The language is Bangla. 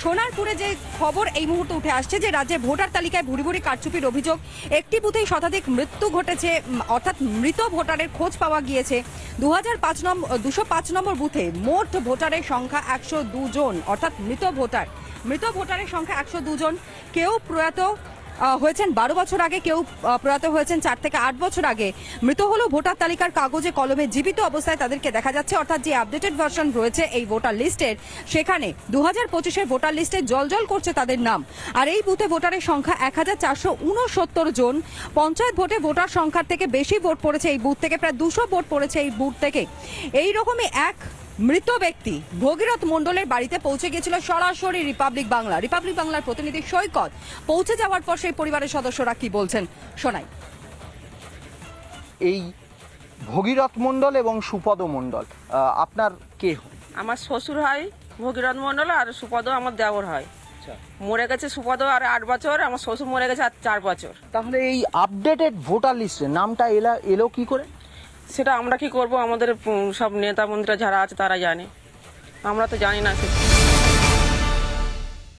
সোনারপুরে যে খবর এই মুহূর্তে উঠে আসছে যে রাজ্যে ভোটার তালিকায় ভুরি ভুরি কারচুপির অভিযোগ, একটি বুথেই শতাধিক মৃত্যু ঘটেছে, অর্থাৎ মৃত ভোটারের খোঁজ পাওয়া গিয়েছে। 205 নম্বর বুথে মোট ভোটারের সংখ্যা 102 জন, অর্থাৎ মৃত ভোটারের সংখ্যা 102 জন। কেউ প্রয়াত হয়েছেন 12 বছর আগে, কেউ প্রয়াত হয়েছেন 4 থেকে 8 বছর আগে। মৃত হলো ভোটার তালিকার কাগজে কলমে জীবিত অবস্থায় তাদেরকে দেখা যাচ্ছে, অর্থাৎ যে আপডেটেড ভার্সন রয়েছে এই ভোটার লিস্টের, সেখানে 2025-এর ভোটার লিস্টে জলজল করছে তাদের নাম। আর এই বুথে ভোটারের সংখ্যা 1469 জন। পঞ্চায়েত ভোটে ভোটার সংখ্যার থেকে বেশি ভোট পড়েছে এই বুথ থেকে, প্রায় 200 ভোট পড়েছে এই বুথ থেকে। এইরকমই এক মৃত ব্যক্তি ভগীরথ মণ্ডলের বাড়িতে পৌঁছে গিয়েছিল সরাসরি রিপাবলিক বাংলার প্রতিনিধি সৈকত। পৌঁছে যাওয়ার পর সেই পরিবারের সদস্যরা কি বলছেন শোনাই। এই ভগীরথ মণ্ডল এবং সুপদ মণ্ডল আপনার কে? আমার শ্বশুর হয় ভগীরথ মণ্ডল, আর সুপদ আমার দেওর হয়। মরে গেছে সুপদ আর 8 বছর, আমার শ্বশুর মরে গেছে আর 4 বছর। তাহলে এই আপডেটেড ভোটার লিস্টে নামটা এলো কি করে? সেটা আমরা কি করব, আমাদের সব নেতা মন্ত্রীরা যারা আছে তারা জানে, আমরা তো জানি না।